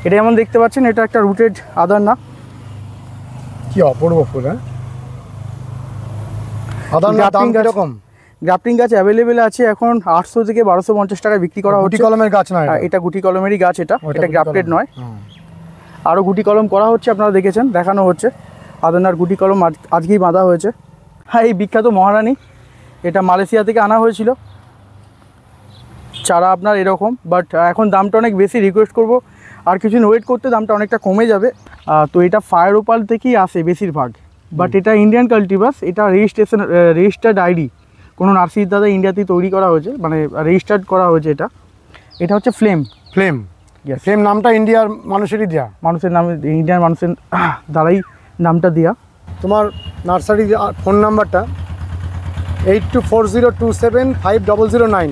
এটা যেমন দেখতে পাচ্ছেন, এটা একটা রুটেড আদার না, কি অপূর্ব ফুল। হ্যাঁ, আদার দাম কিরকম? গ্রাফটিং গাছ অ্যাভেলেবেল আছে এখন 800 থেকে 1250 টাকায় বিক্রি করা হচ্ছে। গুটি কলমের গাছ না এটা গুটি কলমেরই গাছ, এটা গ্রাফটেড নয়। আরও গুটি কলম করা হচ্ছে, আপনারা দেখেছেন, দেখানো হচ্ছে। আদানার গুটি কলম আজকেই বাঁধা হয়েছে। হ্যাঁ, এই বিখ্যাত মহারানী, এটা মালয়েশিয়া থেকে আনা হয়েছিল চারা আপনার এরকম, বাট এখন দামটা অনেক বেশি। রিকোয়েস্ট করব আর কিছুদিন ওয়েট করতে, দামটা অনেকটা কমে যাবে। তো এটা ফায়ার ওপাল থেকেই আসে বেশিরভাগ, বাট এটা ইন্ডিয়ান কাল্টিভাস। এটা রেজিস্টার্ড আইডি, কোনো নার্সারি দাদা ইন্ডিয়াতেই তৈরি করা হয়েছে, মানে রেজিস্টার্ড করা হয়েছে। এটা হচ্ছে ফ্লেম। ফ্লেম নামটা ইন্ডিয়ার মানুষেরই দেওয়া, মানুষের নামে, ইন্ডিয়ান মানুষের দ্বারাই নামটা দেওয়া। তোমার নার্সারি ফোন নাম্বারটা 8240275009।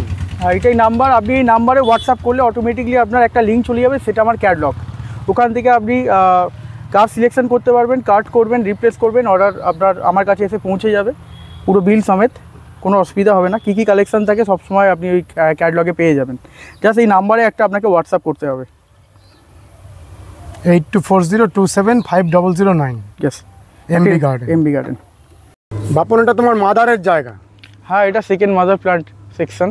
এটাই নাম্বার। আপনি এই নাম্বারে হোয়াটসঅ্যাপ করলে অটোমেটিকলি আপনার একটা লিঙ্ক চলে যাবে, সেটা আমার ক্যাটলগ। ওখান থেকে আপনি কার্ড সিলেকশন করতে পারবেন, কার্ড করবেন, রিপ্লেস করবেন, অর্ডার আপনার আমার কাছে এসে পৌঁছে যাবে পুরো বিল সমেত। কোনো অসুবিধা হবে না। কী কী কালেকশান থাকে সবসময় আপনি ওই ক্যাটলগে পেয়ে যাবেন। জাস্ট এই নাম্বারে একটা আপনাকে হোয়াটসঅ্যাপ করতে হবে। 8240275009। Yes, MB garden. বাপন, এটা তোমার মাদারের জায়গা? হ্যাঁ, এটা সেকেন্ড মাদার প্ল্যান্ট সেকশন।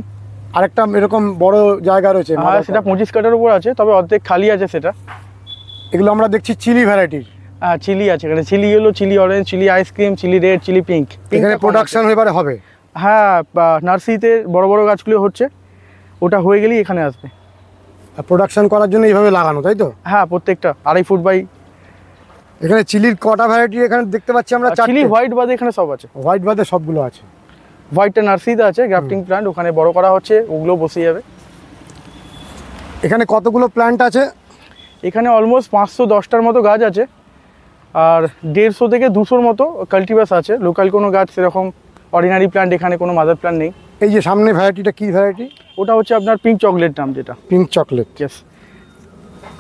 আরেকটা এরকম বড় জায়গা রয়েছে? হ্যাঁ, সেটা 25 কাঠার উপর আছে, তবে অর্ধেক খালি আছে সেটা। এগুলো আমরা দেখছি চিলি ভ্যারাইটির। হ্যাঁ, চিলি আছে এখানে, chilli yellow, chilli orange, chilli ice cream, chilli red, chilli pink. এখানে প্রোডাকশন এবারে হবে? হ্যাঁ, নার্সারিতে বড় বড় গাছগুলো হচ্ছে, ওটা হয়ে গেলেই এখানে আসবে। প্রোডাকশন করার জন্য এইভাবে লাগানো, তাই তো? হ্যাঁ, প্রত্যেকটা 2.5 ফুট বাই। এখানে চিলির কটা ভ্যারাইটি এখানে দেখতে পাচ্ছি আমরা? চিলি হোয়াইট বাদে এখানে সব আছে। হোয়াইট বাদে সবগুলো আছে। হোয়াইটটা নার্সারিতে আছে, গ্রাফটিং প্ল্যান্ট ওখানে বড় করা হচ্ছে, ওগুলো বসে যাবে। এখানে কতগুলো প্ল্যান্ট আছে? এখানে অলমোস্ট 510টার মতো গাছ আছে, আর 150 থেকে 200-র মতো কাল্টিভাস আছে। লোকাল কোনো গাছ সেরকম অর্ডিনারি প্ল্যান্ট এখানে কোনো মাদার প্ল্যান্ট নেই। এই যে সামনে ভ্যারাইটিটা কি ভ্যারাইটি? ওটা হচ্ছে আপনার পিঙ্ক চকলেট নাম, যেটা পিঙ্ক চকলেট। ইয়েস।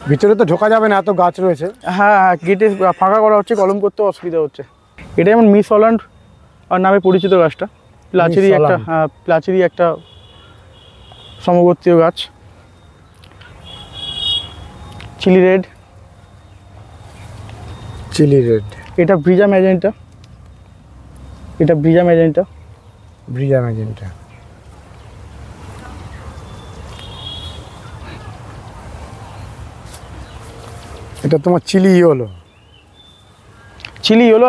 ভিতরে তো ঢোকা যাবে না, এত গাছ রয়েছে। হ্যাঁ, গেটে ফাঁকা করা হচ্ছে, কলম করতে অসুবিধা হচ্ছে। এটা যেমন মিস হল্যান্ড আর নামে পরিচিত গাছটা। প্লাচেরি একটা সমগোত্রীয় গাছ। Chilli red. এটা ব্রিজা ম্যাজেন্টা। এটা তোমার চিলি ইয়েলো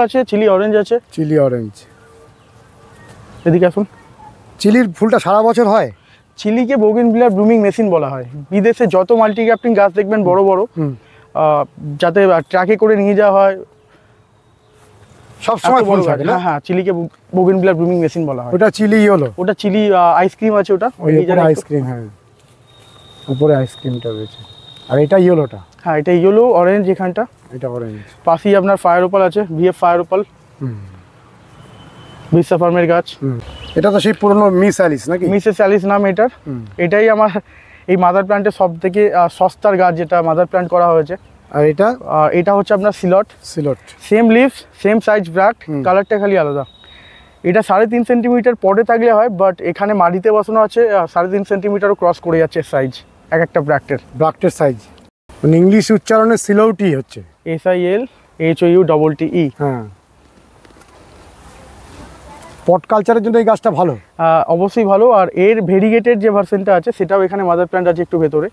আছে, চিলি অরেঞ্জ আছে। এদিকে আসুন। চিলির ফুলটা সারা বছর হয়? চিলিকে বোগেনভিলিয়ার ব্লুমিং মেশিন বলা হয়। বিদেশে যত মাল্টিগ্রাফটিং গাছ দেখবেন বড় বড়, যাতে ট্রাকে করে নিয়ে যাওয়া হয়, সব সময় ফুল থাকে না? হ্যাঁ, চিলিকে বোগেনভিলিয়ার ব্লুমিং মেশিন বলা হয়। ওটা চিলি ইয়েলো। ওটা চিলি আইসক্রিম আছে, ওটা আইসক্রিম। হ্যাঁ, উপরে আইসক্রিমটা রয়েছে। আর এটা ইয়েলোটা? হ্যাঁ, এটা ইয়েলো, অরেঞ্জ এখানটা। এটা অরেঞ্জ। পাশেই আপনার ফায়ার ওপাল আছে, ভিএফ ফায়ার ওপাল, বিসা ফার্মের গাছ। এটা তো সেই পুরনো মিস অ্যালিস নাকি? মিসেস অ্যালিস নাম এটার। এটাই আমার এই মাদার প্ল্যান্টের সব থেকে সস্তার গাছ, যেটা মাদার প্ল্যান্ট করা হয়েছে। আর এটা হচ্ছে আপনার সিলট। Same leaves, same size bract, কালারটা খালি আলাদা। এটা 3.5 সেন্টিমিটার পটে থাকলে হয়, বাট এখানে মাটিতে বসানো আছে 3.5 সেন্টিমিটারও ক্রস করে যাচ্ছে সাইজ এক একটা ব্রাক্টের সাইজ। মানে ইংলিশ উচ্চারণে সিলৌটি হচ্ছে, SILHOUTTE। হ্যাঁ। পট কালচারের জন্য এই গাছটা ভালো? অবশ্যই ভালো। আর এর ভেরিগেটেড যে ভার্সনটা আছে, সেটাও এখানে মাদার প্ল্যান্ট আছে একটু ভিতরে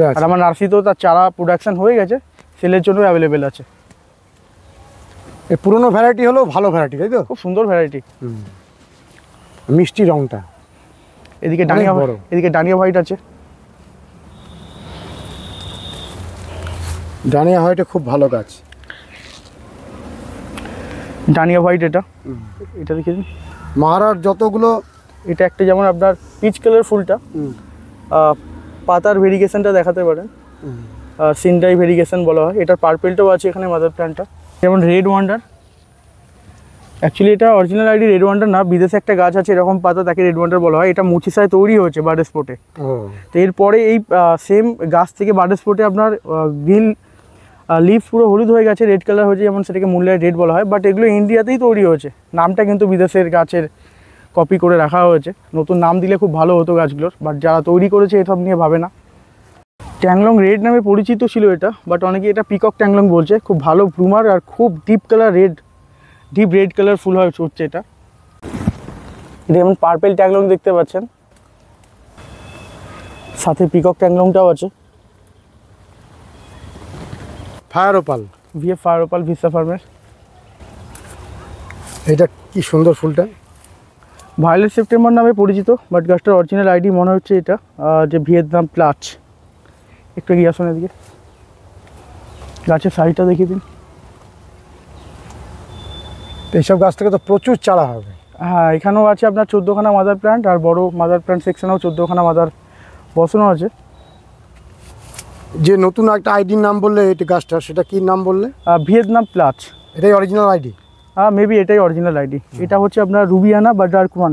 আছে। আর আমার নার্সারিতেও তার চারা প্রোডাকশন হয়ে গেছে, সেলের জন্য অ্যাভেলেবেল আছে। এই পুরনো ভ্যারাইটি হলো ভালো ভ্যারাইটি, তাই তো? খুব সুন্দর ভ্যারাইটি। মিষ্টি রংটা। এদিকে ডানিয়া হোয়াইট আছে। ডানিয়া হোয়াইট খুব ভালো গাছ। ডানিয়া হোয়াইট এটা দেখে দিন। মহারার যতগুলো, এটা একটা যেমন আপনার পিচ কালার ফুলটা, পাতার ভেরিগেশনটা দেখাতে পারেন, সিনডাই ভেরিগেশন বলা হয়। এটার পার্পেলটাও আছে এখানে মাদার প্ল্যান্টটা। যেমন রেড ওয়ান্ডার, অ্যাকচুয়ালি এটা অরিজিনাল আইডি রেড ওয়ান্ডার না, বিদেশে একটা গাছ আছে এরকম পাতা, তাকে রেড ওয়ান্ডার বলা হয়। এটা মুচিসায় তৈরি হয়েছে বার্ড স্পটে। তো এরপরে এই সেম গাছ থেকে বার্ড স্পটে আপনার গ্রিন লিভ পুরো হলুদ হয়ে গেছে, রেড কালার হয়েছে, যেমন সেটাকে মুনলাইট রেড বলা হয়। বাট এগুলো ইন্ডিয়াতেই তৈরি হয়েছে, নামটা কিন্তু বিদেশের গাছের কপি করে রাখা হয়েছে। নতুন নাম দিলে খুব ভালো হতো গাছগুলোর, বাট যারা তৈরি করেছে এসব নিয়ে ভাবে না। ট্যাংলং রেড নামে পরিচিত ছিল এটা, বাট অনেকে এটা পিকক ট্যাংলং বলছে। খুব ভালো ব্লুমার আর খুব deep colour red, deep red colour ফুল হচ্ছে এটা। যেমন পার্পেল ট্যাংলং দেখতে পাচ্ছেন, সাথে পিকক ট্যাংলংটাও আছে। Fire opal, VF fire opal vista ফার্মের। এটা কি সুন্দর ফুলটা, ভায়োলেট সেপ্টেম্বর নামে পরিচিত, বাট গাছটার অরিজিনাল আইডি মনে হচ্ছে এটা যে ভিয়েতনাম প্লাচ। একটু এগিয়ে আসুন এদিকে, গাছের সাইজটা দেখিয়ে দিন। এইসব গাছ থেকে তো প্রচুর চারা হবে। হ্যাঁ, এখানেও আছে আপনার 14খানা মাদার প্ল্যান্ট, আর বড় মাদার প্ল্যান্ট সেকশনেও 14খানা মাদার বসানো আছে। যে নতুন একটা আইডির নাম বললে এটা গাছটা, সেটা কি নাম বললে? ভিয়েতনাম প্লাচ। এটাই অরিজিনাল আইডি? মেবি এটাই অরিজিনাল আইডি। এটা হচ্ছে আপনার রুবিয়ানা বা ডার্ক ওয়ান।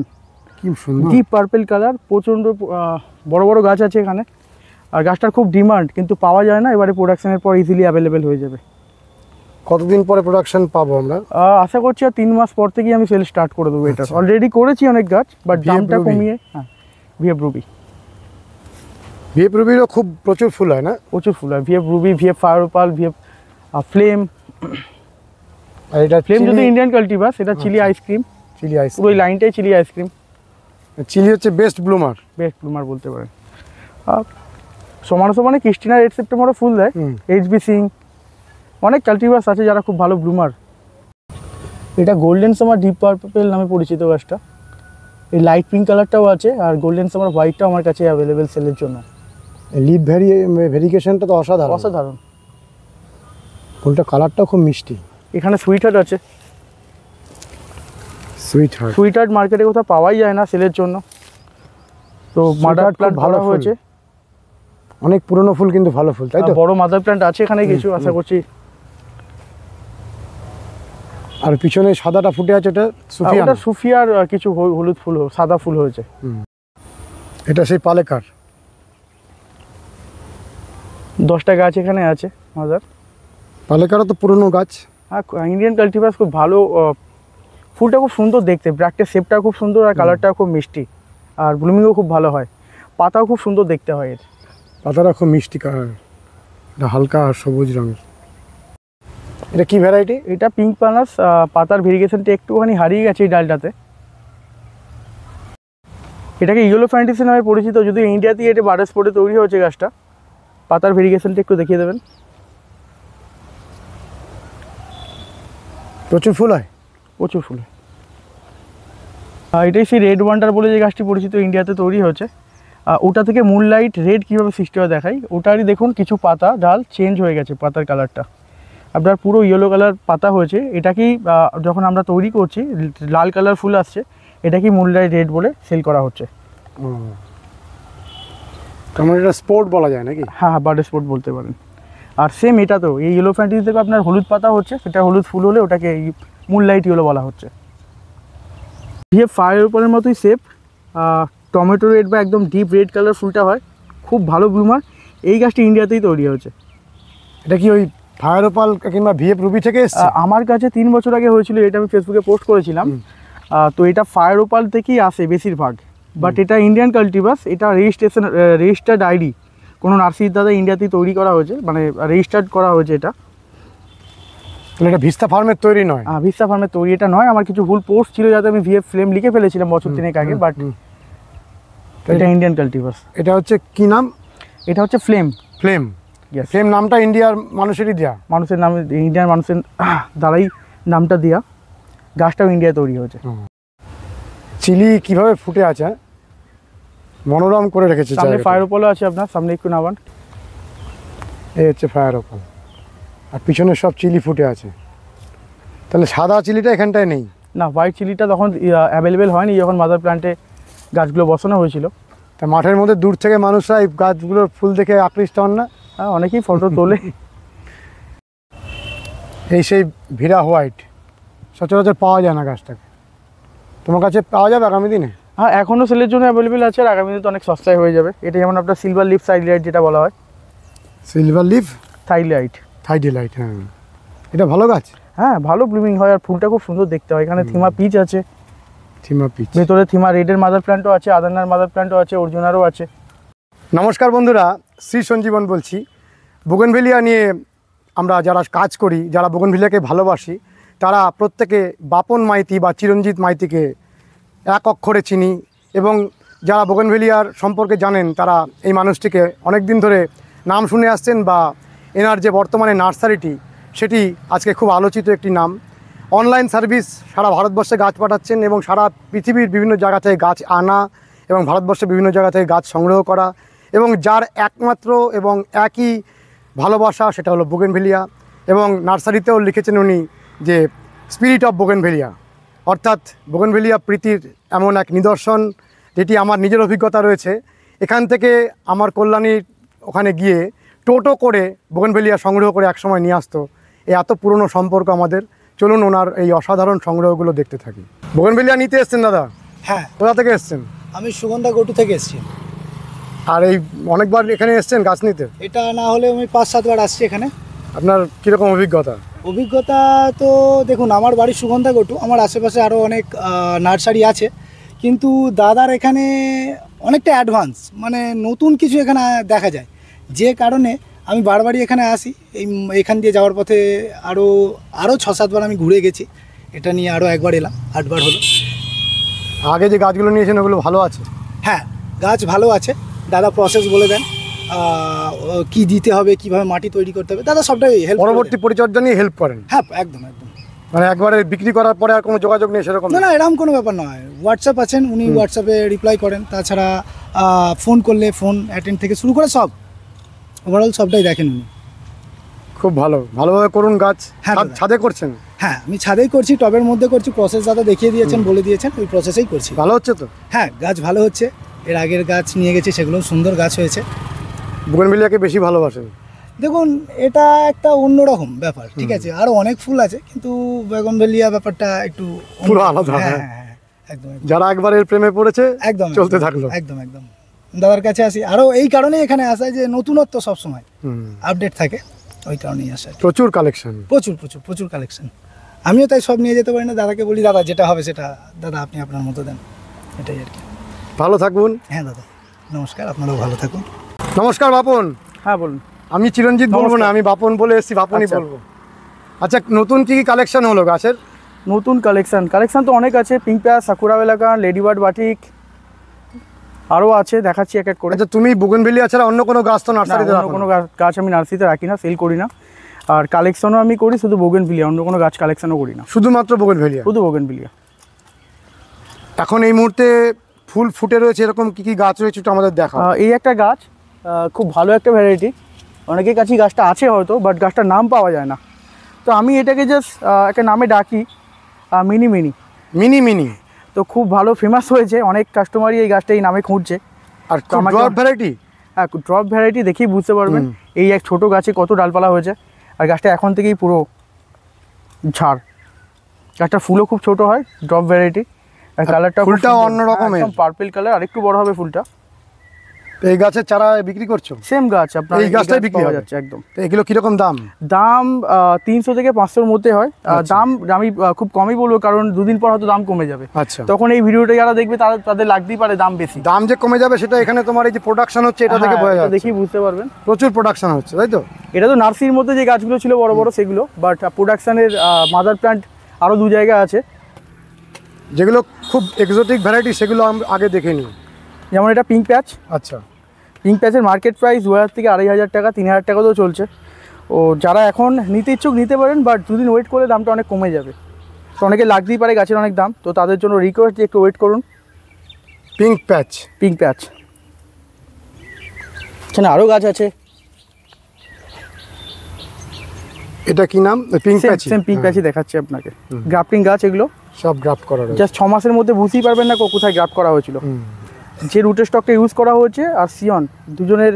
কি সুন্দর ডিপ পার্পেল কালার, প্রচণ্ড বড় বড় গাছ আছে এখানে। আর গাছটার খুব ডিমান্ড, কিন্তু পাওয়া যায় না। এবারে প্রোডাকশনের পর ইজিলি অ্যাভেলেবেল হয়ে যাবে। কতদিন পরে প্রোডাকশন পাবো আমরা? আশা করছি আর 3 মাস পর থেকেই আমি সেল স্টার্ট করে দেবো। এটা অলরেডি করেছি অনেক গাছ, বাট দামটা কমিয়ে। হ্যাঁ, ভিএফ রুবি। ভিএফ রুবিরও খুব প্রচুর ফুল হয় না? প্রচুর ফুল হয়। VF ruby, VF fire opal, VF flame. আর এটা ফ্লেম যদি ইন্ডিয়ান কাল্টিভার, সেটা চিলি আইসক্রিম। চিলি আইস, পুরো ওই লাইনটাই চিলি আইসক্রিম। চিলি হচ্ছে বেস্ট ব্লুমার, বেস্ট ব্লুমার বলতে পারেন। সমানে সমানে ক্রিস্টিনা রেড সেপ্টেম্বরও ফুল দেয়। এইচবি সিং, অনেক কাল্টিভার্স আছে যারা খুব ভালো ব্লুমার। এটা গোল্ডেন সামার ডিপ পার্পেল নামে পরিচিত গাছটা। এই লাইট পিঙ্ক কালারটাও আছে, আর গোল্ডেন সামার হোয়াইটটাও আমার কাছে অ্যাভেলেবেল সেলের জন্য। লিপ ভেরিগেশনটা তো অসাধারণ। অসাধারণ ফুলটা, কালারটাও খুব মিষ্টি। এখানে সুইট হার্ট আছে। সুইট হার্ট মার্কেটে কোথাও পাওয়াই যায় না সেলের জন্য, তো মাদার প্ল্যান্ট ভালো হয়েছে। অনেক পুরনো ফুল, কিন্তু ভালো ফুল, তাই তো? বড় মাদার প্ল্যান্ট আছে এখানে কিছু, আশা করছি। আর পিছনে সাদাটা ফুটে আছে, ওটা সুফিয়া? ওটা সুফিয়ার কিছু হলুদ ফুল, সাদা ফুল হয়েছে। এটা সেই পালেকার। 10টা গাছ এখানে আছে মাদার। পালেকারও তো পুরনো গাছ। হ্যাঁ, ইন্ডিয়ান কাল্টিভার্স খুব ভালো। ফুলটা খুব সুন্দর দেখতে, ব্র্যাকটের শেপটা খুব সুন্দর, আর কালারটাও খুব মিষ্টি, আর ব্লুমিংও খুব ভালো হয়। পাতাও খুব সুন্দর দেখতে হয় এর। পাতাটা খুব মিষ্টি কালার, এটা হালকা সবুজ রঙের। এটা কি ভ্যারাইটি? এটা পিঙ্ক পানাস। পাতার ভেরিগেশনটা একটুখানি হারিয়ে গেছে এই ডালটাতে। এটাকে ইয়েলো ফ্যান্টাসি নামে পরিচিত, যদি ইন্ডিয়াতেই এটা বার্ড স্পটে তৈরি হয়েছে গাছটা। পাতার ভেরিগেশনটা একটু দেখিয়ে দেবেন। প্রচুর ফুল হয়? প্রচুর ফুল হয়। এটাই সেই রেড ওয়ান্ডার বলে যে গাছটি পরিচিত, ইন্ডিয়াতে তৈরি হয়েছে। ওটা থেকে মুনলাইট রেড কীভাবে সৃষ্টি হয় দেখাই। ওটারই দেখুন কিছু পাতা ডাল চেঞ্জ হয়ে গেছে, পাতার কালারটা আপনার পুরো ইয়েলো কালার পাতা হয়েছে। এটাকেই যখন আমরা তৈরি করছি, লাল কালার ফুল আসছে, এটাকেই মুনলাইট রেড বলে সেল করা হচ্ছে। তার মানে এটা স্পোর্ট বলা যায় নাকি? হ্যাঁ, বার্ড স্পট বলতে পারেন। আর সেম এটা তো এই ইয়েলো ফ্যান্টাসি থেকে আপনার হলুদ পাতা হচ্ছে, সেটা হলুদ ফুল হলে ওটাকে মুনলাইট ইয়েলো বলা হচ্ছে। ভিএফ ফায়ার ওপালের মতোই শেপ, টমেটো রেড বা একদম ডিপ রেড কালার ফুলটা হয়, খুব ভালো ব্লুমার। এই গাছটি ইন্ডিয়াতেই তৈরি হয়েছে। এটা কি ওই ফায়ার ওপাল কিংবা ভিএফ রুবি থেকে এসেছে? আমার কাছে 3 বছর আগে হয়েছিল, এটা আমি ফেসবুকে পোস্ট করেছিলাম। তো এটা ফায়ার ওপাল থেকেই আসে বেশিরভাগ, বাট এটা ইন্ডিয়ান কাল্টিভার্স। এটা রেজিস্টার্ড আইডি, কোনো নার্সারির দ্বারা ইন্ডিয়াতেই তৈরি করা হয়েছে, মানে রেজিস্টার্ড করা হয়েছে এটা। এটা ভিস্তা ফার্মের তৈরি নয়? ভিস্তা ফার্মের তৈরি এটা নয়। আমার কিছু ভুল পোস্ট ছিল, যাতে আমি ভিএফ ফ্লেম লিখে ফেলেছিলাম বছর 3 আগে, বাট এটা ইন্ডিয়ান কাল্টিভার্স। এটা হচ্ছে কি নাম? এটা হচ্ছে ফ্লেম। ফ্লেম, ফ্লেম নামটা ইন্ডিয়ার মানুষেরই দেওয়া? মানুষের নামে, ইন্ডিয়ান মানুষের দ্বারাই নামটা দেওয়া। গাছটাও ইন্ডিয়া তৈরি হয়েছে। চিলি কিভাবে ফুটে আছে, মনোরম করে রেখেছে। সামনে ফায়ার ওপালও আছে আপনার, সামনে একটু নামান। এই হচ্ছে ফায়ার ওপাল, আর পিছনে সব চিলি ফুটে আছে। তাহলে সাদা চিলিটা এখানটায় নেই? না, হোয়াইট চিলিটা তখন অ্যাভেলেবেল হয়নি যখন মাদার প্ল্যান্টে গাছগুলো বসানো হয়েছিল। তা মাঠের মধ্যে দূর থেকে মানুষরা এই গাছগুলোর ফুল দেখে আকৃষ্ট হন না? হ্যাঁ, অনেকেই ফটো তোলে। এই সেই ভিরা হোয়াইট, সচরাচর পাওয়া যায় না গাছটাকে। তোমার কাছে পাওয়া যাবে আগামী দিনে? হ্যাঁ, এখনও সেলের জন্য অ্যাভেলেবেল আছে, আর আগামী দিনে তো অনেক সস্তায় হয়ে যাবে। এটা যেমন আপনার সিলভার লিফ থাইলাইট যেটা বলা হয়। সিলভার লিফ থাইলাইট, থাইডিলাইট, হ্যাঁ। এটা ভালো গাছ? হ্যাঁ, ভালো ব্লুমিং হয়, আর ফুলটা খুব সুন্দর দেখতে হয়। এখানে থিমা পিচ আছে, থিমা পিচ, ভেতরে থিমা রেডের মাদার প্ল্যান্টও আছে, আদানার মাদার প্ল্যান্টও আছে, অর্জুনারও আছে। নমস্কার বন্ধুরা, শ্রী সঞ্জীবন বলছি। বোগেনভেলিয়া নিয়ে আমরা যারা কাজ করি, যারা বোগেনভেলিয়াকে ভালোবাসি, তারা প্রত্যেকে বাপন মাইতি বা চিরঞ্জিত মাইতিকে এক অক্ষরে চিনি, এবং যারা বোগেনভেলিয়ার সম্পর্কে জানেন তারা এই মানুষটিকে অনেক দিন ধরে নাম শুনে আসছেন, বা এনার যে বর্তমানে নার্সারিটি সেটি আজকে খুব আলোচিত একটি নাম। অনলাইন সার্ভিস সারা ভারতবর্ষে গাছ পাঠাচ্ছেন, এবং সারা পৃথিবীর বিভিন্ন জায়গা থেকে গাছ আনা এবং ভারতবর্ষের বিভিন্ন জায়গা থেকে গাছ সংগ্রহ করা, এবং যার একমাত্র এবং একই ভালোবাসা সেটা হলো বোগেনভেলিয়া। এবং নার্সারিতেও লিখেছেন উনি যে স্পিরিট অফ বোগেনভেলিয়া, অর্থাৎ বোগেনভেলিয়া প্রীতির এমন এক নিদর্শন, যেটি আমার নিজের অভিজ্ঞতা রয়েছে। এখান থেকে আমার কল্যাণীর ওখানে গিয়ে টোটো করে বোগেনভেলিয়া সংগ্রহ করে একসময় নিয়ে আসতো। এই এত পুরনো সম্পর্ক আমাদের। চলুন ওনার এই অসাধারণ সংগ্রহগুলো দেখতে থাকি। বোগেনভেলিয়া নিতে এসছেন দাদা? হ্যাঁ, কোথা থেকে এসছেন? আমি সুগন্ধা গটু থেকে এসেছি। আর এই অনেকবার এখানে এসছেন গাছ নিতে? এটা না হলে আমি 5-7 বার আসছি এখানে। আপনার কীরকম অভিজ্ঞতা? অভিজ্ঞতা তো দেখুন, আমার বাড়ি সুগন্ধা গটু, আমার আশেপাশে আরও অনেক নার্সারি আছে, কিন্তু দাদার এখানে অনেকটা অ্যাডভান্স, মানে নতুন কিছু এখানে দেখা যায়, যে কারণে আমি বারবারই এখানে আসি। এখান দিয়ে যাওয়ার পথে আরও 6-7 বার আমি ঘুরে গেছি। এটা নিয়ে আরও একবার এলাম, 8 বার হলো। আগে যে গাছগুলো নিয়েছেন ওগুলো ভালো আছে? হ্যাঁ, গাছ ভালো আছে। দাদা প্রসেস বলে দেন, কি দিতে হবে, কিভাবে মাটি তৈরি করতে হবে, দাদা সবটাই হেল্প। পরবর্তী পরিচর্যা নিয়ে হেল্প করেন? হ্যাঁ, একদম একদম। মানে একবারে বিক্রি করার পরে আর কোনো যোগাযোগ নেই সেরকম? না, এরকম কোনো ব্যাপার নয়। হোয়াটসঅ্যাপ আছেন, উনি হোয়াটসঅ্যাপে রিপ্লাই করেন। তাছাড়া ফোন করলে ফোন অ্যাটেন্ড থেকে শুরু করে সব ওভারঅল সবটাই দেখেন উনি। খুব ভালোভাবে করুন গাছ। হ্যাঁ, ছাদে করছেন? হ্যাঁ, আমি ছাদেই করছি, টবের মধ্যে করছি। প্রসেস দাদা দেখিয়ে দিয়েছেন, বলে দিয়েছেন, ওই প্রসেসেই করছি। ভালো হচ্ছে তো? হ্যাঁ, গাছ ভালো হচ্ছে। এর আগের গাছ নিয়ে গেছি, সেগুলো সুন্দর গাছ হয়েছে। বোগেনভেলিয়াকে বেশি ভালোবাসেন? দেখুন, এটা একটা অন্যরকম ব্যাপার, ঠিক আছে। আরও অনেক ফুল আছে, কিন্তু বোগেনভেলিয়া ব্যাপারটা একটু পুরো আলাদা। হ্যাঁ, একদম। যারা একবার এর প্রেমে পড়েছে একদম চলতে থাকলো। একদম একদম। দাদার কাছে আসি আরও এই কারণেই এখানে আসা, যে নতুনত্ব সবসময় আপডেট থাকে, ওই কারণেই আসা। প্রচুর কালেকশন, প্রচুর কালেকশন। আমিও তাই সব নিয়ে যেতে পারি না, দাদাকে বলি দাদা যেটা হবে সেটা দাদা আপনি আপনার মতো দেন, এটাই আর কি। ভালো থাকুন। হ্যাঁ দাদা, নমস্কার, আপনারাও ভালো থাকুন। নমস্কার বাপন। হ্যাঁ বলুন। আমি চিরঞ্জিত বলবো না, আমি বাপন বলে এসেছি, বাপনই বলবো। আচ্ছা, নতুন কি কালেকশন হলো গাছের? নতুন কালেকশন তো অনেক আছে। পিঙ্ক প্যাস, সাকুরা বেলাকা, লেডিবার্ড বাটিক আরও আছে, দেখাচ্ছি এক এক করে। আচ্ছা, তুমি বোগেনভেলিয়া ছাড়া অন্য কোনো গাছ তো নার্সারিতে রাখো না? কোনো গাছ আমি নার্সারিতে রাখি না, সেল করি না। আর কালেকশনও আমি করি শুধু বোগেনভিলিয়া, অন্য কোনো গাছ কালেকশনও করি না, শুধুমাত্র বোগেনভেলিয়া? শুধু বোগেনভিলিয়া। এখন এই মুহূর্তে ফুল ফুটে রয়েছে এরকম কি কি গাছ রয়েছে একটু আমাদের দেখা। এই একটা গাছ, খুব ভালো একটা ভ্যারাইটি। অনেকের কাছেই গাছটা আছে হয়তো, বাট গাছটার নাম পাওয়া যায় না। তো আমি এটাকে জাস্ট একটা নামে ডাকি, মিনি মিনি। তো খুব ভালো ফেমাস হয়েছে, অনেক কাস্টমারই এই গাছটা এই নামে খুঁজছে। আর ড্রপ ভ্যারাইটি? হ্যাঁ, ড্রপ ভ্যারাইটি দেখেই বুঝতে পারবেন এই এক ছোটো গাছে কত ডালপালা হয়েছে। আর গাছটা এখন থেকেই পুরো ঝাড়। গাছটা ফুলও খুব ছোট হয়, ড্রপ ভ্যারাইটি। আর কালারটা ফুলটাও অন্য রকমের, পার্পল কালার, আরেকটু বড় হবে ফুলটা। এই গাছের চারা বিক্রি করছো? সেম গাছ আপনার এই গাছটাই বিক্রি হয়ে যাচ্ছে একদম। তো এগুলো কিরকম দাম? 300 থেকে 500-র মধ্যে হয়। দাম আমি খুব কমই বলবো, কারণ দুদিন পর হয়তো দাম কমে যাবে। আচ্ছা, তখন এই ভিডিওটা যারা দেখবে তাদের লাগতেই পারে দাম বেশি। দাম যে কমে যাবে সেটা এখানে তোমার এই যে প্রোডাকশন হচ্ছে এটা থেকে বোঝা যাচ্ছে, দেখি বুঝতে পারবেন। প্রচুর প্রোডাকশন হচ্ছে, তাই তো? এটা তো নার্সারির মধ্যে যে গাছগুলো ছিল বড় বড় সেগুলো, বাট প্রোডাকশনের মাদার প্ল্যান্ট আরও 2 জায়গায় আছে, যেগুলো খুব এক্সোটিক ভ্যারাইটি সেগুলো আমি আগে দেখিনি। যেমন এটা পিঙ্ক প্যাচ। আচ্ছা, পিঙ্ক প্যাচের মার্কেট প্রাইস 2000 থেকে 2500 টাকা, 3000 টাকাতেও চলছে। ও যারা এখন নিতে ইচ্ছুক নিতে পারেন, বাট দুদিন ওয়েট করলে দামটা অনেক কমে যাবে। তো অনেকে লাগতেই পারে, গাছের অনেক দাম, তো তাদের জন্য রিকোয়েস্ট যে একটু ওয়েট করুন। পিঙ্ক প্যাচ। এখানে আরও গাছ আছে। এটা কি নাম? পিঙ্ক প্যাচ। সেম পিঙ্ক প্যাচই দেখাচ্ছি আপনাকে। গ্রাফটিং গাছ এগুলো, সব গ্রাফট করা রয়েছে। জাস্ট 6 মাসের মধ্যে বুঝতেই পারবেন না কোথায় গ্রাফট করা হয়েছিল। যে রুটের স্টকটা ইউজ করা হয়েছে আর সিয়ন দুজনের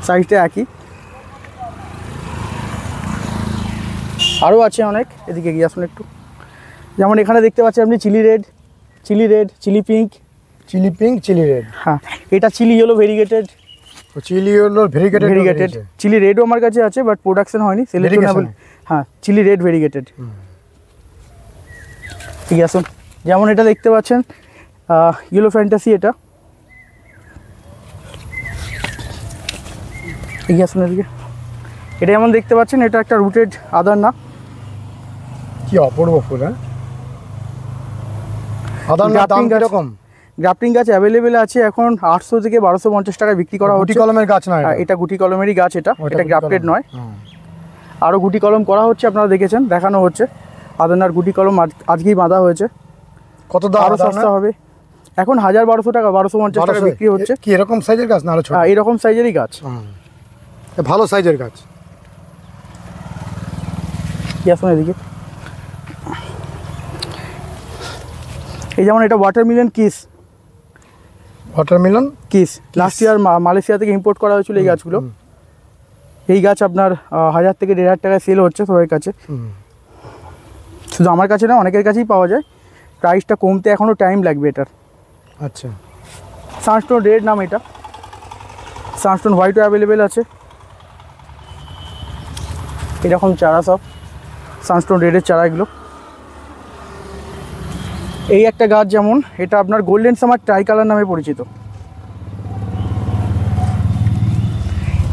সাইজটা একই। আরও আছে অনেক, এদিকে গিয়ে আসুন একটু। যেমন এখানে দেখতে পাচ্ছেন আপনি chilli red, chilli pink. Chilli red. হ্যাঁ, এটা chilli yellow variegated. Chilli yellow variegated. Chilli রেডও আমার কাছে আছে, বাট প্রোডাকশন হয়নি, সেলেক্টেবল। হ্যাঁ, চিলি রেড ভেরিগেটেড। ঠিক আছে, যেমন এটা দেখতে পাচ্ছেন ইয়েলো ফ্যান্টাসি। এটা এগিয়ে আসুন এদিকে। এটা যেমন দেখতে পাচ্ছেন, এটা একটা রুটেড আদার না, কি অপূর্ব ফুল। হ্যাঁ, আদার দাম গ্রাফটিং গাছ, কিরকম? গ্রাফটিং গাছ অ্যাভেলেবেল আছে এখন 800 থেকে 1250 টাকায় বিক্রি করা গুটি হচ্ছে। কলমের গাছ নয় হ্যাঁ, এটা গুটি কলমেরই গাছ, এটা ওটা এটা গুটি গ্রাফটেড কলম। নয়। হুম। আরও গুটি কলম করা হচ্ছে, আপনারা দেখেছেন, দেখানো হচ্ছে। আদানার গুটি কলম আজকেই বাঁধা হয়েছে। কত দাম? আরও সস্তা হবে, এখন 1200 টাকা, 1250 টাকা বিক্রি হচ্ছে। কি এরকম সাইজের গাছ না আরো ছোট? হ্যাঁ, এরকম সাইজেরই গাছ। ভালো সাইজের গাছ। কি আসুন এদিকে। এই যেমন এটা watermelon kiss, watermelon kiss last year Malaysia থেকে ইম্পোর্ট করা হয়েছিল এই গাছগুলো। এই গাছ আপনার 1000 থেকে 1500 টাকায় সেল হচ্ছে সবার কাছে। শুধু আমার কাছে না, অনেকের কাছেই পাওয়া যায়। প্রাইসটা কমতে এখনও টাইম লাগবে এটার। আচ্ছা, সানস্টোন রেড নাম এটা, সানস্টোন হোয়াইটও অ্যাভেলেবেল আছে। এরকম চারা সব সানস্টোন রেডের চারা এগুলো। এই একটা গাছ যেমন, এটা আপনার গোল্ডেন সামার ট্রাই কালার নামে পরিচিত।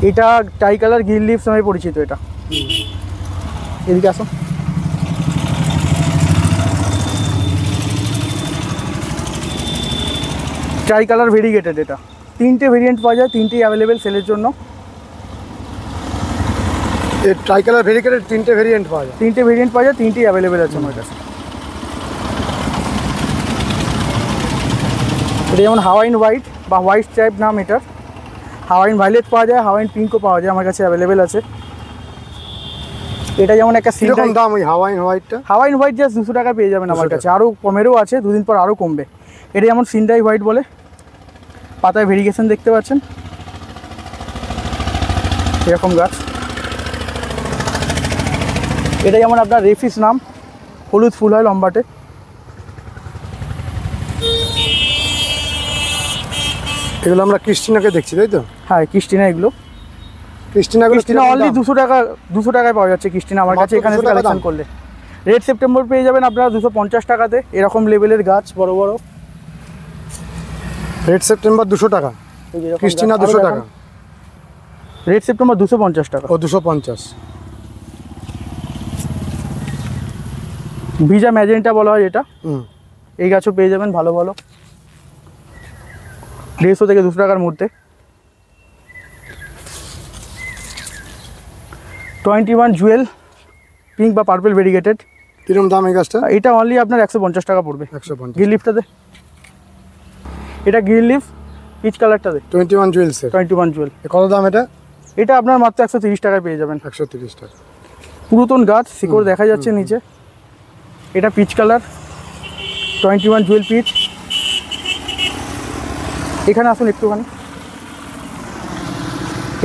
এটা ট্রাই কালার গ্রিন লিভস নামে পরিচিত। এটা এদিকে আসো। ট্রাই কালার ভেরিগেটেড, এটা 3টে ভেরিয়েন্ট পাওয়া যায়, 3টেই অ্যাভেলেবেল সেলের জন্য। এই ট্রাই কালার ভেরিকেটের 3টে ভেরিয়েন্ট পাওয়া যায়। 3টে ভেরিয়েন্ট পাওয়া যায়, 3টেই অ্যাভেলেবেল আছে আমার কাছে। এটা যেমন হাওয়াইন হোয়াইট বা হোয়াইট স্ট্রাইপ নাম এটার। হাওয়াইন ভায়োলেট পাওয়া যায়, হাওয়াইন পিঙ্কও পাওয়া যায়, আমার কাছে অ্যাভেলেবেল আছে। এটা যেমন একটা কিরকম দাম ওই হাওয়াইন হোয়াইটটা? হাওয়াইন হোয়াইট জাস্ট 200 টাকা পেয়ে যাবেন আমার কাছে, আরও কমেরও আছে, দুদিন পর আরও কমবে। এটা যেমন সিন্ডাই হোয়াইট বলে, পাতায় ভেরিগেশন দেখতে পাচ্ছেন, এরকম গাছ। এটা যেমন আপনার রেফিস নাম, হলুদ ফুল হয় লম্বাটে। এগুলো আমরা ক্রিস্টিনাকে দেখছি, তাই তো? হ্যাঁ, ক্রিস্টিনা এগুলো। ক্রিস্টিনা অনলি 200 টাকায় পাওয়া যাচ্ছে ক্রিস্টিনা আমার কাছে, এখানে কালেকশন করলে। রেড সেপ্টেম্বর পেয়ে যাবেন আপনারা 250 টাকাতে, এরকম লেভেলের গাছ বড় বড়। রেড সেপ্টেম্বর 200 টাকা, ক্রিস্টিনা 200 টাকা, রেড সেপ্টেম্বর 250 টাকা, ও 250। ভিজা ম্যাজেন্টা বলা হয় এটা। হুম, এই গাছও পেয়ে যাবেন ভালো ভালো, 150 থেকে 200 টাকার মধ্যে। 21 জুয়েল পিঙ্ক বা পার্পল ভেরিগেটেড। কিরকম দাম এই গাছটা? এটা অনলি আপনার 150 টাকা পড়বে। 150। গ্রিন লিফটাতে, এটা গ্রিন লিফ পিচ কালারটাতে 21 জুয়েলসের। 21 জুয়েল। কত দাম এটা? এটা আপনার মাত্র 130 টাকায় পেয়ে যাবেন। 130 টাকা। পুরাতন গাছ, শিকড় দেখা যাচ্ছে নিচে। এটা পিচ কালার, 21 জুয়েল পিচ। এখানে আসুন একটুখানি।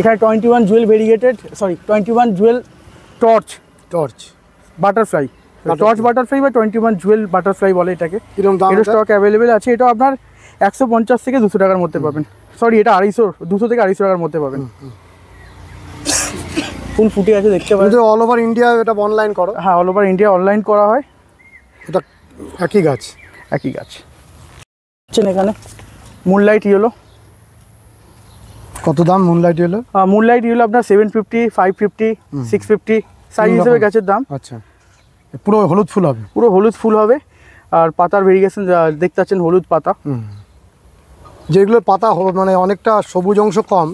এখানে 21 Jewel variegated, 21 Jewel torch butterfly, torch butterfly বা 21 জুয়েল বাটারফ্লাই বলে এটাকে। কিরকম দাম? এটা স্টক অ্যাভেলেবেল আছে। এটা আপনার 150 থেকে 200 টাকার মধ্যে পাবেন। এটা 200 থেকে 250 টাকার মধ্যে পাবেন। ফুল ফুটে আছে দেখতে পাবেন। অল ওভার ইন্ডিয়া এটা অনলাইন করো? হ্যাঁ, অল ওভার ইন্ডিয়া অনলাইন করা হয়। এটা একই গাছ? একই গাছ। এখানে মুনলাইট ইয়েলো। কত দাম মুনলাইট ইয়েলো? মুনলাইট ইয়েলো আপনার 750, 550, 650 সাইজ হিসেবে গাছের দাম। আচ্ছা, পুরো হলুদ ফুল হবে? পুরো হলুদ ফুল হবে, আর পাতার ভেরিগেশন দেখতে পাচ্ছেন, হলুদ পাতা। যেগুলোর পাতা মানে অনেকটা সবুজ অংশ কম,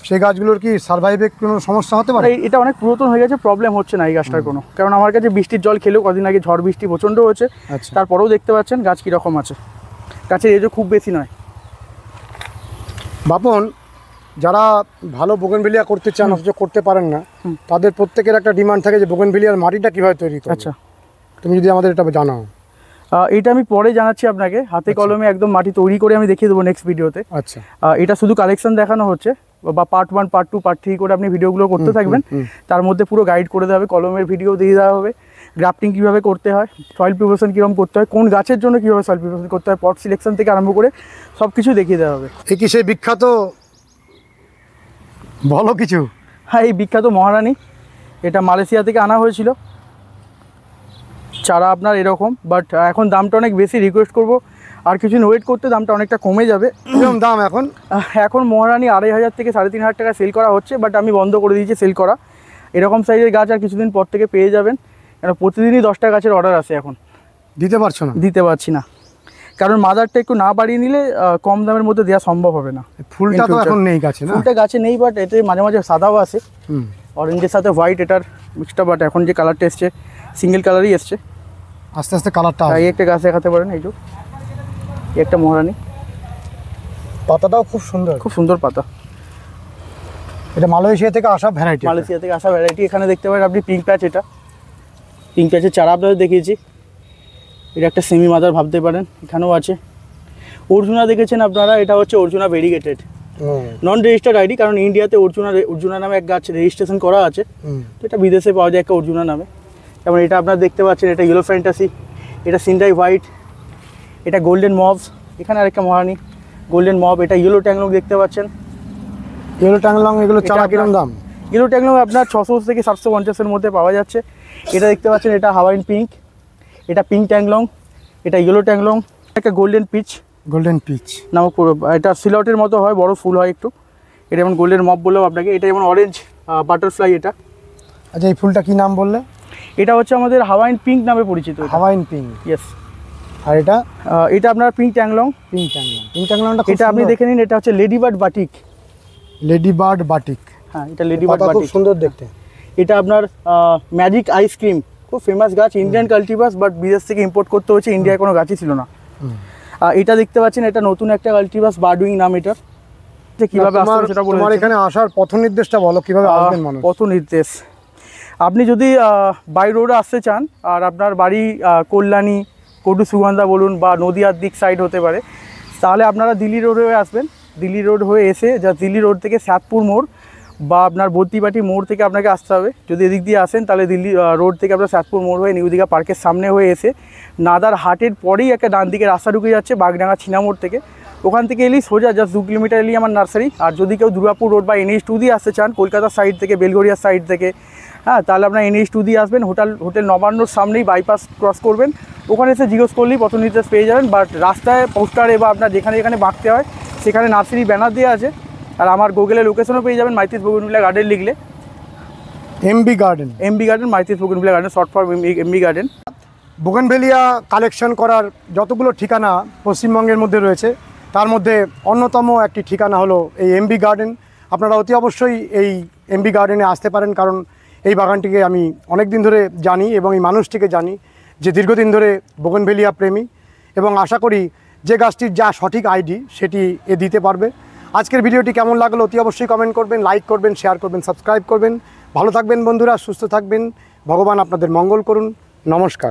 সেই গাছগুলোর কি সারভাইভে কোনো সমস্যা হতে পারে? এটা অনেক পুরাতন হয়ে গেছে, প্রবলেম হচ্ছে না এই গাছটার কোনো। কারণ আমার কাছে বৃষ্টির জল খেলেও, কদিন আগে ঝড় বৃষ্টি প্রচণ্ড হয়েছে, তারপরেও দেখতে পাচ্ছেন গাছ কীরকম আছে। গাছের এজও খুব বেশি নয়। বাপন, যারা ভালো বোগেনভেলিয়া করতে চান অথচ করতে পারেন না, তাদের প্রত্যেকের একটা ডিমান্ড থাকে যে বোগেনভেলিয়ার মাটিটা কীভাবে তৈরি করবে। আচ্ছা, তুমি যদি আমাদের এটা জানাও। এটা আমি পরে জানাচ্ছি আপনাকে, হাতে কলমে একদম মাটি তৈরি করে আমি দেখিয়ে দেবো নেক্সট ভিডিওতে। আচ্ছা, এটা শুধু কালেকশন দেখানো হচ্ছে, বা পার্ট 1, পার্ট 2, পার্ট 3 করে আপনি ভিডিওগুলো করতে থাকবেন। তার মধ্যে পুরো গাইড করে দেওয়া হবে, কলমের ভিডিও দিয়ে দেওয়া হবে, গ্রাফটিং কীভাবে করতে হয়, সয়েল প্রিপারেশন কীরকম করতে হয়, কোন গাছের জন্য কীভাবে সয়েল প্রিপারেশন করতে হয়, পট সিলেকশন থেকে আরম্ভ করে সব কিছু দেখিয়ে দেওয়া হবে। এ কি সেই বিখ্যাত, বলো কিছু? হ্যাঁ, এই বিখ্যাত মহারানী, এটা মালয়েশিয়া থেকে আনা হয়েছিল চারা আপনার এরকম, বাট এখন দামটা অনেক বেশি। রিকোয়েস্ট করবো আর কিছুদিন ওয়েট করতে দামটা অনেকটা কমে যাবে। কিরকম দাম এখন? এখন মহারানী 2500 থেকে 3500 টাকা সেল করা হচ্ছে, বাট আমি বন্ধ করে দিয়েছি সেল করা। এরকম সাইজের গাছ আর কিছুদিন পর থেকে পেয়ে যাবেন, কারণ প্রতিদিনই 10টা গাছের অর্ডার আসে এখন। দিতে পারছো না? দিতে পারছি না, কারণ মাদারটা একটু না বাড়িয়ে নিলে কম দামের মধ্যে দেওয়া সম্ভব হবে না। ফুলটা তো এখন নেই গাছে না? ফুলটা গাছে নেই, বাট এতে মাঝে মাঝে সাদাও আসে, অরেঞ্জের সাথে হোয়াইট এটার মিক্সটা। বাট এখন যে কালারটা এসছে সিঙ্গেল কালারই এসছে, আস্তে আস্তে কালারটা। এই একটা গাছ দেখাতে পারেন, এই যে একটা মহারানী, পাতাটাও খুব সুন্দর, খুব সুন্দর পাতা। এটা মালয়েশিয়া থেকে আসা ভ্যারাইটি। মালয়েশিয়া থেকে আসা ভ্যারাইটি। এখানে দেখতে পারেন আপনি পিঙ্ক প্যাচ, এটা পিঙ্ক প্যাচের চারা আপনাদের দেখিয়েছি। এটা একটা সেমি মাদার ভাবতে পারেন, এখানেও আছে। অর্জুনা দেখেছেন আপনারা, এটা হচ্ছে অর্জুনা ভেরিগেটেড, নন রেজিস্টার্ড আইডি, কারণ ইন্ডিয়াতে অর্জুনা নামে এক গাছ রেজিস্ট্রেশন করা আছে, তো এটা বিদেশে পাওয়া যায় একটা অর্জুনা নামে। যেমন এটা আপনারা দেখতে পাচ্ছেন, এটা ইয়েলো ফ্যান্টাসি, এটা সিন্ডাই হোয়াইট, এটা গোল্ডেন মভস। এখানে আরেকটা মহারানী গোল্ডেন মব, এটা ইয়েলো ট্যাংলং দেখতে পাচ্ছেন। ইয়েলো ট্যাংলং এগুলো চারা কিরকম দাম? ইয়েলো ট্যাংলং আপনার 600 থেকে 750-এর মধ্যে পাওয়া যাচ্ছে। এটা দেখতে পাচ্ছেন, এটা হাওয়াইন পিঙ্ক, এটা পিঙ্ক ট্যাংলং, এটা ইয়েলো ট্যাংলং, একটা গোল্ডেন পিচ। গোল্ডেন পিচ নামক এটা সিলটের মতো হয়, বড় ফুল হয় একটু। এটা যেমন গোল্ডেন মব বললাম আপনাকে, এটা যেমন অরেঞ্জ বাটারফ্লাই এটা। আচ্ছা, এই ফুলটা কি নাম বললে? এটা হচ্ছে আমাদের হাওয়াইন পিঙ্ক নামে পরিচিত। Hawaiian pink, yes. আর এটা আপনার পিঙ্ক ট্যাংলং। পিঙ্ক ট্যাংলংটা এটা আপনি দেখে নিন, এটা হচ্ছে লেডিবার্ড বাটিক। লেডিবার্ড বাটিক, হ্যাঁ, এটা লেডিবার্ড খুব বাটিক, সুন্দর দেখতে। এটা আপনার ম্যাজিক আইসক্রিম, খুব ফেমাস গাছ, ইন্ডিয়ান কাল্টিভাস, বাট বিদেশ থেকে ইম্পোর্ট করতে হচ্ছে, ইন্ডিয়ায় কোনো গাছই ছিল না। এটা দেখতে পাচ্ছেন, এটা নতুন একটা কাল্টিভাস, বার্ডউইং নাম এটার। কিভাবে আসবে সেটা বলে। তোমার এখানে আসার পথ নির্দেশটা বলো, কিভাবে আসবেন মানুষ? পথ নির্দেশ, আপনি যদি বাই রোডে আসতে চান, আর আপনার বাড়ি কল্যাণী, কটু সুগন্ধা বলুন, বা নদিয়ার দিক সাইড হতে পারে, তাহলে আপনারা দিল্লি রোড হয়ে আসবেন। দিল্লি রোড হয়ে এসে দিল্লি রোড থেকে সাতপুর মোড় বা আপনার বদ্যিবাটি মোড় থেকে আপনাকে আসতে হবে। যদি এদিক দিয়ে আসেন, তাহলে দিল্লি রোড থেকে আপনার সাতপুর মোড় হয়ে নিউ দীঘা পার্কের সামনে হয়ে এসে নাদার হাটের পরেই একটা ডান দিকে রাস্তা ঢুকে যাচ্ছে বাগডাঙ্গা ছিনামোড় থেকে। ওখান থেকে এলেই সোজা জাস্ট 2 কিলোমিটার এলেই আমার নার্সারি। আর যদি কেউ দুর্গাপুর রোড বা NH2 দিয়ে আসতে চান, কলকাতার সাইড থেকে, বেলগড়িয়ার সাইড থেকে, হ্যাঁ, তাহলে আপনার NH2 দিয়ে আসবেন। হোটেল নবান্নর সামনেই বাইপাস ক্রস করবেন, ওখানে এসে জিজ্ঞেস করলেই পথ নির্দেশ পেয়ে যাবেন। বাট রাস্তায় পোস্টারে বা আপনার যেখানে যেখানে বাঁকতে হয় সেখানে নার্সারি ব্যানার দেওয়া আছে। আর আমার গুগলে লোকেশনও পেয়ে যাবেন, মাইতিস বোগেনভিলিয়া গার্ডেন লিখলে। MB garden, Maiti's bougainvillea garden, short form MB garden. Bougainvillea collection করার যতগুলো ঠিকানা পশ্চিমবঙ্গের মধ্যে রয়েছে, তার মধ্যে অন্যতম একটি ঠিকানা হলো এই এমবি গার্ডেন। আপনারা অতি অবশ্যই এই এমবি গার্ডেনে আসতে পারেন, কারণ এই বাগানটিকে আমি অনেক দিন ধরে জানি এবং এই মানুষটিকে জানি, যে দীর্ঘদিন ধরে বোগেনভেলিয়া প্রেমী, এবং আশা করি যে গাছটির যা সঠিক আইডি সেটি এ দিতে পারবে। আজকের ভিডিওটি কেমন লাগলো অতি অবশ্যই কমেন্ট করবেন, লাইক করবেন, শেয়ার করবেন, সাবস্ক্রাইব করবেন। ভালো থাকবেন বন্ধুরা, সুস্থ থাকবেন, ভগবান আপনাদের মঙ্গল করুন। নমস্কার।